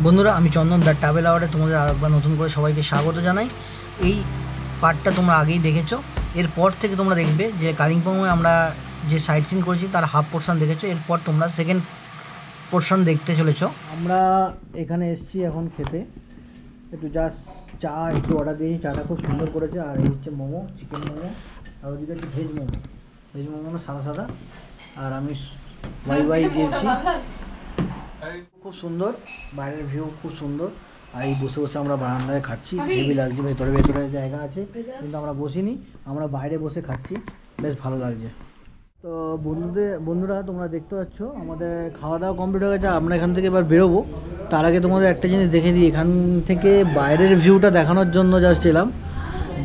বন্ধুরা, আমি চন্দন the travel আওয়ারে তোমাদের আরেকবার নতুন করে সবাইকে স্বাগত জানাই। এই পার্টটা তোমরা আগেই দেখেছো, এরপর থেকে তোমরা দেখবে যে কালিম্পংয়ে আমরা যে সাইট সিন করেছি তার হাফ পোর্শন দেখেছো, এরপর তোমরা সেকেন্ড পোর্শন দেখতে চলেছো। আমরা এখানে এসেছি এখন খেতে, একটু জাস্ট চা একটু অর্ডার দিয়েছি, চাটা খুব সুন্দর করেছে। আর এই হচ্ছে মোমো, চিকেন মোমো, আর ওদিকে হচ্ছে ভেজ মোমো সাদা সাদা, আর আমি ওয়াই দিয়েছি। খুব সুন্দর, বাইরের ভিউ খুব সুন্দর। আর এই বসে বসে আমরা বারান্দায় খাচ্ছি, হেভি লাগছে। ভেতরে জায়গা আছে কিন্তু আমরা বসিনি, আমরা বাইরে বসে খাচ্ছি, বেশ ভালো লাগছে। তো বন্ধুরা তোমরা দেখতে পাচ্ছ আমাদের খাওয়া দাওয়া কমপ্লিট হয়ে গেছে। আমরা এখান থেকে এবার বেরোবো। তার আগে তোমাদের একটা জিনিস দেখে দিই, এখান থেকে বাইরের ভিউটা দেখানোর জন্য জাস্ট এলাম।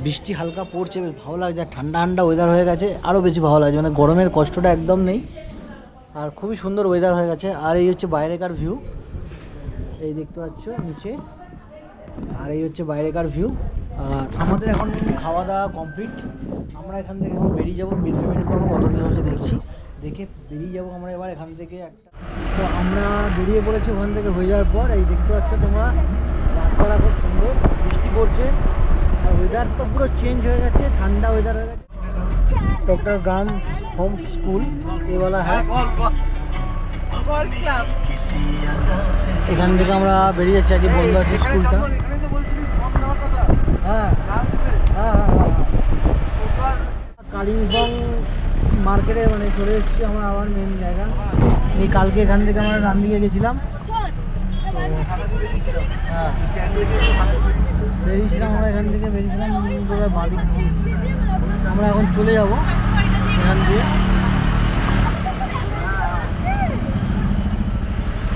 বৃষ্টি হালকা পড়ছে, বেশ ভালো লাগছে। ঠান্ডা ঠান্ডা ওয়েদার হয়ে গেছে, আরও বেশি ভালো লাগছে, মানে গরমের কষ্টটা একদম নেই, আর খুবই সুন্দর ওয়েদার হয়ে গেছে। আর এই হচ্ছে বাইরেকার ভিউ, এই দেখতে পাচ্ছ নিচে, আর এই হচ্ছে বাইরেকার ভিউ। আর আমাদের এখন খাওয়া দাওয়া কমপ্লিট। আমরা এখান থেকে এখন বেরিয়ে যাবো, পেমেন্ট করবো, কত কী হচ্ছে দেখছি, দেখে বেরিয়ে যাবো আমরা এবার এখান থেকে একটা। তো আমরা বেরিয়ে পড়েছি ওখান থেকে হয়ে যাওয়ার পর। এই দেখতে পাচ্ছ তোমরা রাস্তাটা খুব সুন্দর, বৃষ্টি পড়ছে, আর ওয়েদার তো পুরো চেঞ্জ হয়ে গেছে, ঠান্ডা ওয়েদার হয়ে গেছে। ডক্টর গ্রাম হোম স্কুল ये वाला है। এখান থেকে আমরা বেরিয়ে যাচ্ছি, আজকে বন্ধ আছে স্কুলটা। হ্যাঁ হ্যাঁ হ্যাঁ হ্যাঁ, কালিম্পং মার্কেটে মানে চলে এসেছি আমরা আবার মেন জায়গা। এই কালকে এখান থেকে আমরা রামদিঘি গেছিলাম, হ্যাঁ বেরিয়েছিলাম আমরা এখান থেকে, বেরিয়েছিলাম বাঁদিক। আমরা এখন চলে যাব এখান দিয়ে,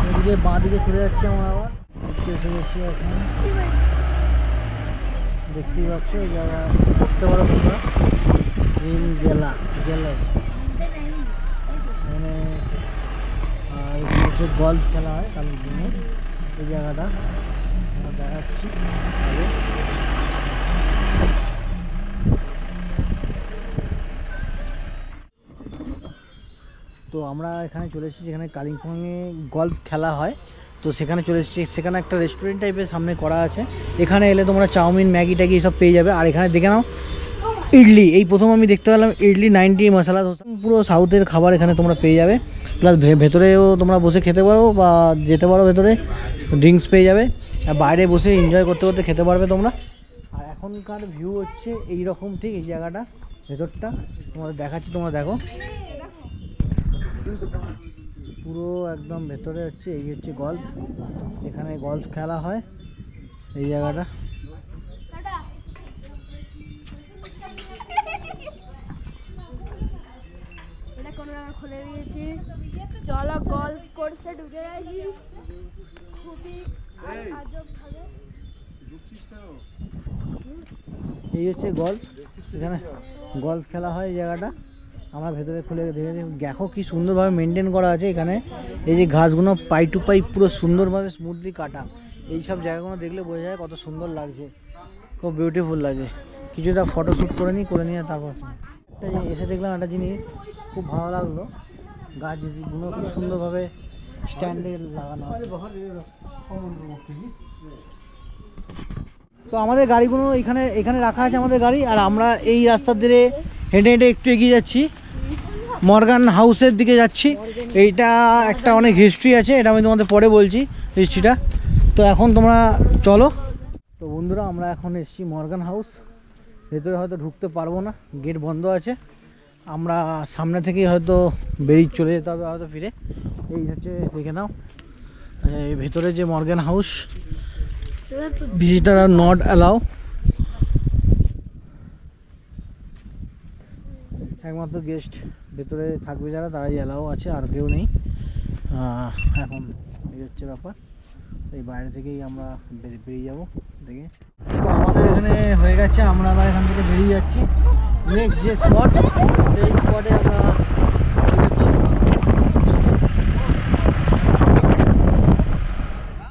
এদিকে বাঁদিকে চলে যাচ্ছি আমরা আবার স্টেশনে এসে। এখন দেখতেই পাচ্ছ এই জায়গা বুঝতে পারো তোমরা, গেলে মানে হচ্ছে গল্ফ খেলা হয় কালিম্পংয়ে, এই জায়গাটা আমরা দেখাচ্ছি। তো আমরা এখানে চলে এসেছি যেখানে কালিম্পংয়ে গল্ফ খেলা হয়, তো সেখানে চলে এসেছি। সেখানে একটা রেস্টুরেন্ট টাইপের সামনে করা আছে, এখানে এলে তোমরা চাউমিন ম্যাগি ট্যাগি সব পেয়ে যাবে। আর এখানে দেখে নাও ইডলি, এই প্রথম আমি দেখতে পেলাম ইডলি 90 মশলা ধোসা, পুরো সাউথের খাবার এখানে তোমরা পেয়ে যাবে। প্লাস ভেতরেও তোমরা বসে খেতে পারো বা যেতে পারো, ভেতরে ড্রিঙ্কস পেয়ে যাবে, আর বাইরে বসে এনজয় করতে করতে খেতে পারবে তোমরা। আর এখনকার ভিউ হচ্ছে এই রকম, ঠিক এই জায়গাটা ভেতরটা তোমাদের দেখাচ্ছি, তোমরা দেখো পুরো একদম ভেতরে হচ্ছে। এই হচ্ছে গল্ফ, এখানে গল্ফ খেলা হয় এই জায়গাটা। খুলে দিয়েছি, চলো গল্ফ কোর্সে ঢুকে গেছি। খুবই আজব ভাবে এই হচ্ছে গল্ফ, এখানে গল্ফ খেলা হয় এই জায়গাটা। আমরা ভেতরে খুলে দেখেছি, দেখো কি সুন্দরভাবে মেনটেন করা আছে এখানে। এই যে ঘাসগুলো পাই টু পাই পুরো সুন্দরভাবে স্মুথলি কাটা, এই সব জায়গাগুলো দেখলে বোঝা যায় কত সুন্দর লাগছে, খুব বিউটিফুল লাগে। কিছুটা ফটোশ্যুট করে নিয়ে তারপর এসে দেখলাম একটা জিনিস খুব ভালো লাগলো, গাছগুলো খুব সুন্দরভাবে স্ট্যান্ডে লাগানো। তো আমাদের গাড়িগুলো এখানে রাখা আছে আমাদের গাড়ি, আর আমরা এই রাস্তার ধরে হেঁটে হেঁটে একটু এগিয়ে যাচ্ছি, মর্গান হাউসের দিকে যাচ্ছি। এইটা একটা অনেক হিস্ট্রি আছে, এটা আমি তোমাদের পরে বলছি হিস্ট্রিটা। তো এখন তোমরা চলো। তো বন্ধুরা আমরা এখন এসেছি মর্গান হাউস, ভেতরে হয়তো ঢুকতে পারবো না, গেট বন্ধ আছে। আমরা সামনে থেকেই হয়তো বেরিয়ে চলে যেতে হবে হয়তো ফিরে। এই হচ্ছে দেখে নাও ভেতরে যে Morgan house, visitor are not allow, একমাত্র গেস্ট ভেতরে থাকবে যারা তারাই অ্যালাউ আছে, আর কেউ নেই। এখন এই হচ্ছে ব্যাপার, এই বাইরে থেকেই আমরা বেরিয়ে যাবো দেখে। তো আমাদের এখানে হয়ে গেছে, আমরা আবার এখান থেকে বেরিয়ে যাচ্ছি নেক্সট যে স্পট, সেই স্পটে আমরা যাচ্ছি।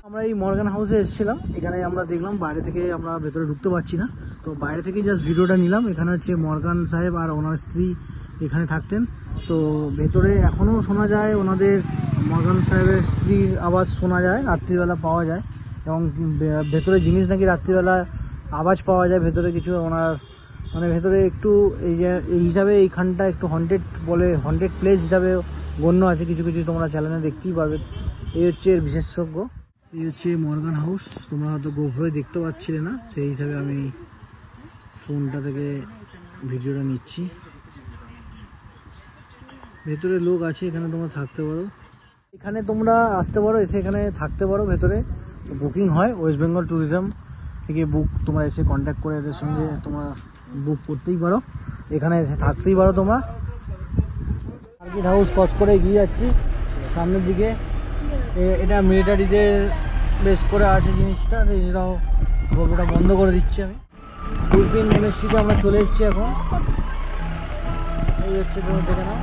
আমরা এই মর্গান হাউসে এসেছিলাম, এখানে আমরা দেখলাম বাইরে থেকে আমরা ভেতরে ঢুকতে পারছি না, তো বাইরে থেকে জাস্ট ভিডিওটা নিলাম। এখানে হচ্ছে মর্গান সাহেব আর ওনার স্ত্রী এখানে থাকতেন, তো ভেতরে এখনও শোনা যায় ওনাদের মর্গান সাহেবের স্ত্রীর আওয়াজ শোনা যায়, রাত্রিবেলা পাওয়া যায়। এবং ভেতরে জিনিস নাকি রাত্রিবেলা আওয়াজ পাওয়া যায় ভেতরে কিছু ওনার, মানে ভেতরে একটু এই যে এই হিসাবে এইখানটা একটু হন্টেড বলে, হন্টেড প্লেস হিসাবে গণ্য আছে, কিছু কিছু তোমরা চ্যানেলে দেখতেই পারবে। এই হচ্ছে এর বিশেষজ্ঞ। এই হচ্ছে মর্গান হাউস, তোমরা হয়তো গোভরে দেখতে পাচ্ছিলে না, সেই হিসাবে আমি ফোনটা থেকে ভিডিওটা নিচ্ছি। ভেতরে লোক আছে, এখানে তোমরা থাকতে পারো, এখানে তোমরা আসতে পারো, এসে এখানে থাকতে পারো ভেতরে। তো বুকিং হয় ওয়েস্ট বেঙ্গল ট্যুরিজম থেকে, বুক তোমরা এসে কন্ট্যাক্ট করে এদের সঙ্গে তোমরা বুক করতেই পারো, এখানে এসে থাকতেই পারো তোমরা। মার্কেট হাউস ক্রস করে এগিয়ে যাচ্ছি সামনের দিকে। এটা মিলিটারিদের বেশ করে আছে জিনিসটা, এটাও গল্পটা বন্ধ করে দিচ্ছি আমি। দূরবীন মনেস্ট্রিতে আমরা চলে এসেছি এখন, এই হচ্ছে তুমি দেখে নাও।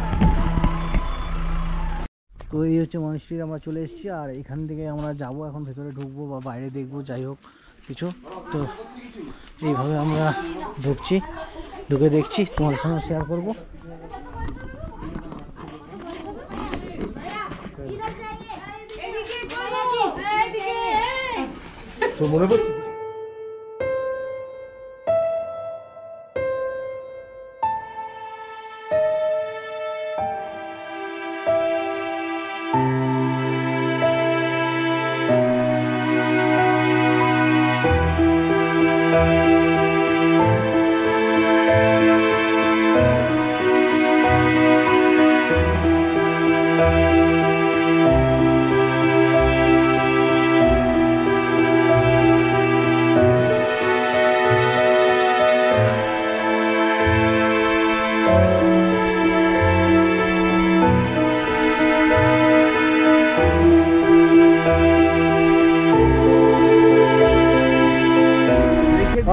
তো এই হচ্ছে মনেস্ট্রিতে আমরা চলে এসেছি, আর এখান থেকে আমরা যাব এখন, ভেতরে ঢুকবো বা বাইরে দেখবো, যাই হোক কিছু। তো এইভাবে আমরা ঢুকছি, ঢুকে দেখছি, তোমাদের সঙ্গে শেয়ার করবো। তো মনে পড়ছে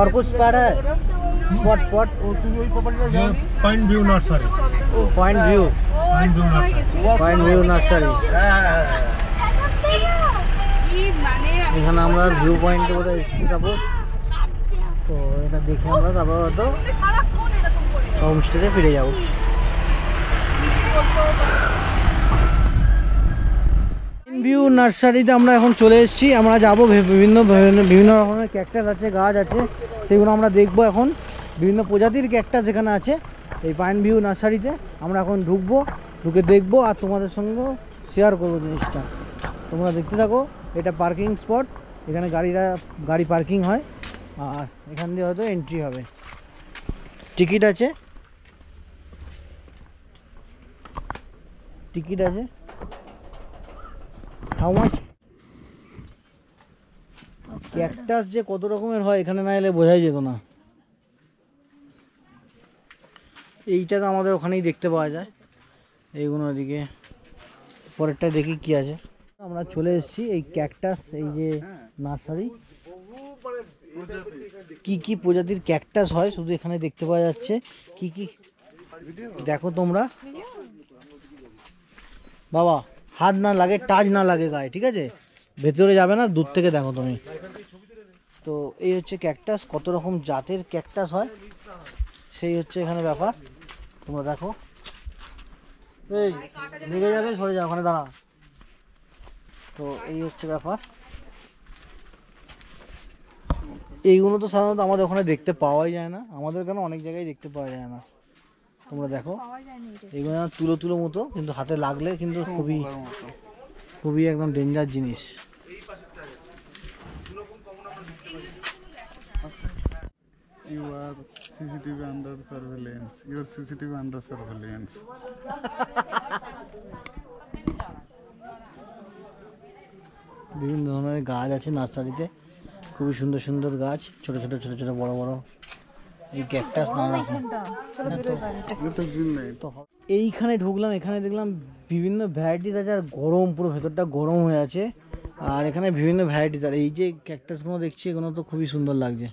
और कुछ स्पॉट है, spot spot point view nursery, point view nursery. এখানে আমরা ভিউ পয়েন্টে করে এসেছি, তারপর তো এটা দেখে আমরা তারপর হয়তো হোমস্টেতে ফিরে যাবো। ভিউ নার্সারিতে আমরা এখন চলে এসেছি, আমরা যাবো বিভিন্ন বিভিন্ন রকমের ক্যাকটাস আছে, গাছ আছে, সেগুলো আমরা দেখবো এখন। বিভিন্ন প্রজাতির ক্যাকটাস যেখানে আছে এই পাইন ভিউ নার্সারিতে, আমরা এখন ঢুকবো, ঢুকে দেখবো আর তোমাদের সঙ্গেও শেয়ার করবো জিনিসটা। তোমরা দেখতে থাকো। এটা পার্কিং স্পট, এখানে গাড়ি পার্কিং হয়, আর এখান দিয়ে হয়তো এন্ট্রি হবে। টিকিট আছে, টিকিট আছে। How much? ক্যাকটাস যে কত রকমের হয় এখানে না এলে বোঝাই যেত না। এইটা তো আমাদের ওখানেই দেখতে পাওয়া যায়, এইগুলো ওদিকে। পরেরটা দেখি কি আছে। আমরা চলে এসেছি এই ক্যাকটাস, এই যে নার্সারি, কি কি প্রজাতির ক্যাকটাস হয় শুধু এখানে দেখতে পাওয়া যাচ্ছে। কি কি দেখো তোমরা, বাবা হাত না লাগে, টাচ না লাগে গায়ে, ঠিক আছে? ভেতরে যাবে না, দূর থেকে দেখো তুমি। তো এই হচ্ছে ক্যাকটাস, কত রকম জাতের ক্যাকটাস হয় সেই হচ্ছে এখানে ব্যাপার। তোমরা দেখো, এই লেগে যাবে, সরে যাও, ওখানে দাঁড়া। তো এই হচ্ছে ব্যাপার। এইগুলো তো সাধারণত আমাদের ওখানে দেখতে পাওয়াই যায় না, আমাদের কেন অনেক জায়গায় দেখতে পাওয়া যায় না। তোমরা দেখো, এগুলো তুলো তুলো মতো, কিন্তু হাতে লাগলে কিন্তু খুবই খুবই একদম ডেঞ্জার জিনিস। You are CCTV under surveillance. Your CCTV under surveillance. বিভিন্ন ধরনের গাছ আছে নার্সারিতে, খুবই সুন্দর সুন্দর গাছ, ছোট ছোট ছোট ছোট বড় বড়। এই ক্যাকটাস নানা রকম। এইখানে ঢুকলাম, এখানে দেখলাম বিভিন্ন ভ্যারাইটিস আছে, আর গরম, পুরো ভেতরটা গরম হয়ে আছে। আর এখানে বিভিন্ন ভ্যারাইটিস, আর এই যে ক্যাকটাসগুলো দেখছি এগুলো তো খুবই সুন্দর লাগছে।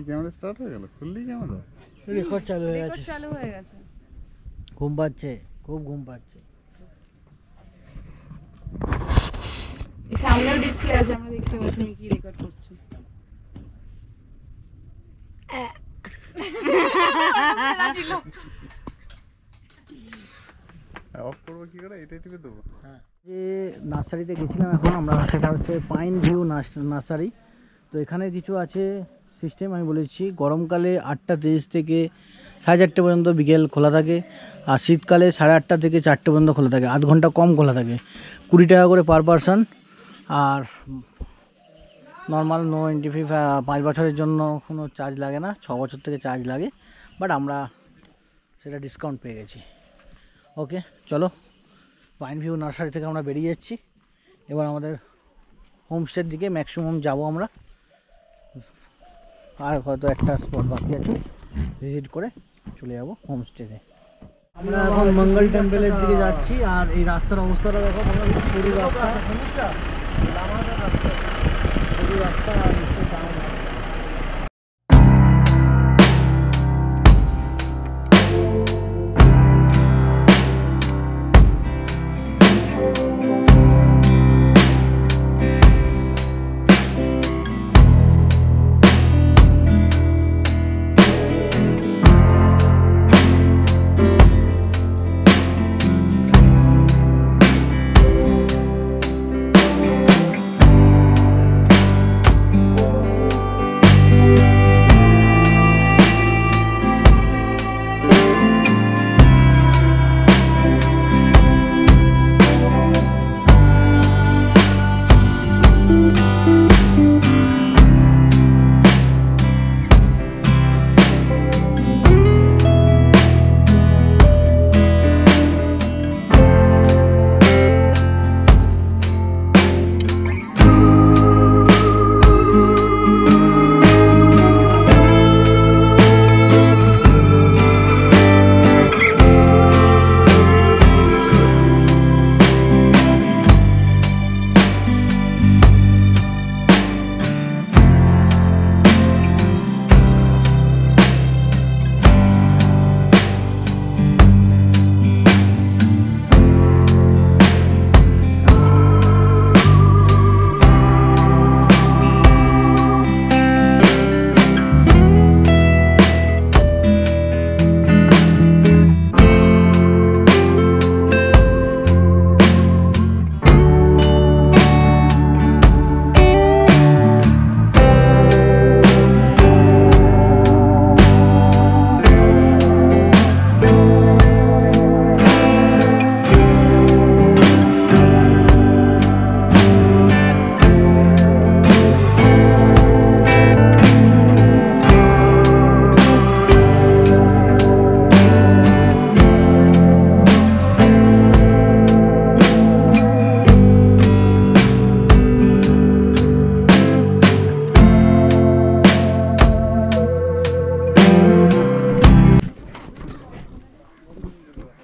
ক্যামেরা স্টার্ট হয়ে গেল, খুললি ক্যামেরা, রেকর্ড চালু হয়ে গেছে। ঘুম পাচ্ছে, খুব ঘুম পাচ্ছে। সামনেও ডিসপ্লে আছে, আমরা দেখতে পাচ্ছি আমি কি রেকর্ড করছি। অফ করবো কি করে, এটাই টিপে দেবো। হ্যাঁ, যে নার্সারিতে গেছিলাম এখন আমরা, সেটা হচ্ছে পাইন ভিউ নার্সারি। তো এখানে কিছু আছে সিস্টেম, আমি বলেছি গরমকালে 8:30 থেকে 4:30 পর্যন্ত বিকেল খোলা থাকে, আর শীতকালে 8:30 থেকে 4টে পর্যন্ত খোলা থাকে, আধ ঘন্টা কম খোলা থাকে। 20 টাকা করে পার পারসন। আর নর্মাল নো এন্ট্রি ফি, 5 বছরের জন্য কোনো চার্জ লাগে না, 6 বছর থেকে চার্জ লাগে, বাট আমরা সেটা ডিসকাউন্ট পেয়ে গেছি। ওকে চলো, পাইন ভিউ নার্সারি থেকে আমরা বেরিয়ে যাচ্ছি। এবার আমাদের হোমস্টের দিকে ম্যাক্সিমাম যাব আমরা, আর হয়তো একটা স্পট বাকি আছে, ভিজিট করে চলে যাব হোমস্টেতে। আমরা এখন মঙ্গল টেম্পলের দিকে যাচ্ছি, আর এই রাস্তার অবস্থাটা দেখো, সরু রাস্তা, সরু রাস্তা আর একটু down আছে।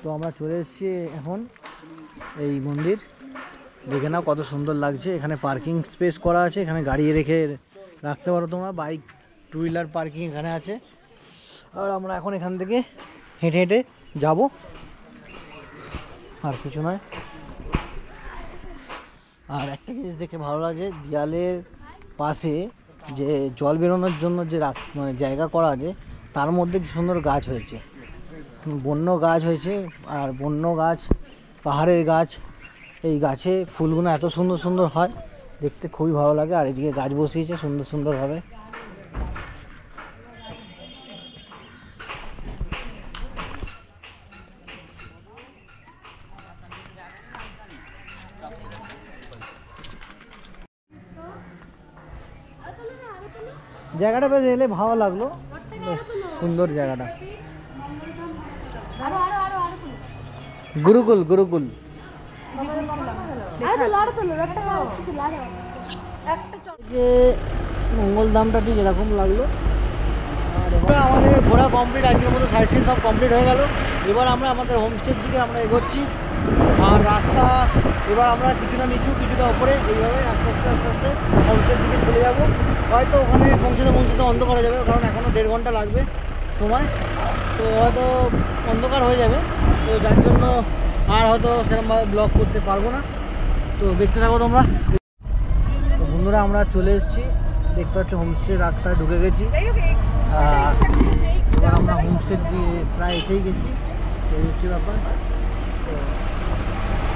তো আমরা চলে এসেছি এখন এই মন্দির, দেখে নাও কত সুন্দর লাগছে। এখানে পার্কিং স্পেস করা আছে, এখানে গাড়ি রেখে রাখতে পারো তোমরা, বাইক 2 হুইলার পার্কিং এখানে আছে। আর আমরা এখন এখান থেকে হেঁটে হেঁটে যাব, আর কিছু নয়। আর একটা জিনিস দেখে ভালো লাগে, দেয়ালের পাশে যে জল বেরোনোর জন্য যে মানে জায়গা করা আছে, তার মধ্যে কি সুন্দর গাছ হয়েছে, বন্য গাছ হয়েছে। আর বন্য গাছ, পাহাড়ের গাছ, এই গাছে ফুলগুলো এত সুন্দর সুন্দর হয়, দেখতে খুবই ভালো লাগে। আর এদিকে গাছ বসিয়েছে সুন্দর সুন্দরভাবে। জায়গাটা বেশ এলে ভালো লাগলো, বেশ সুন্দর জায়গাটা। গুরুকুল, গুরুকুল। যে মঙ্গলধামটা ঠিক এরকম লাগলো। আর এবার আমাদের ঘোরা কমপ্লিট, আজকের মতো সাইট সিন সব কমপ্লিট হয়ে গেল। এবার আমরা আমাদের হোমস্টের দিকে আমরা এগোচ্ছি। আর রাস্তা এবার আমরা কিছুটা নিচু কিছুটা ওপরে, এইভাবে আস্তে আস্তে আস্তে আস্তে হোমস্টের দিকে চলে যাব। হয়তো ওখানে পৌঁছতে অন্ধকার হয়ে যাবে, কারণ এখনও 1.5 ঘন্টা লাগবে সময়, তো হয়তো অন্ধকার হয়ে যাবে। তো যার জন্য আর হয়তো সেরকমভাবে ব্লগ করতে পারবো না। তো দেখতে থাকো তোমরা। তো বন্ধুরা, আমরা চলে এসেছি, দেখতে পাচ্ছ হোমস্টে রাস্তায় ঢুকে গেছি। এবার আমরা হোমস্টে দিয়ে প্রায় এসেই গেছি, এই হচ্ছে ব্যাপার। তো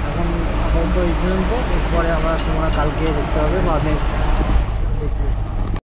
এখন আপাতত এই পর্যন্ত, এরপরে আবার তোমরা কালকে দেখতে হবে বা নেক্সট দেখবে।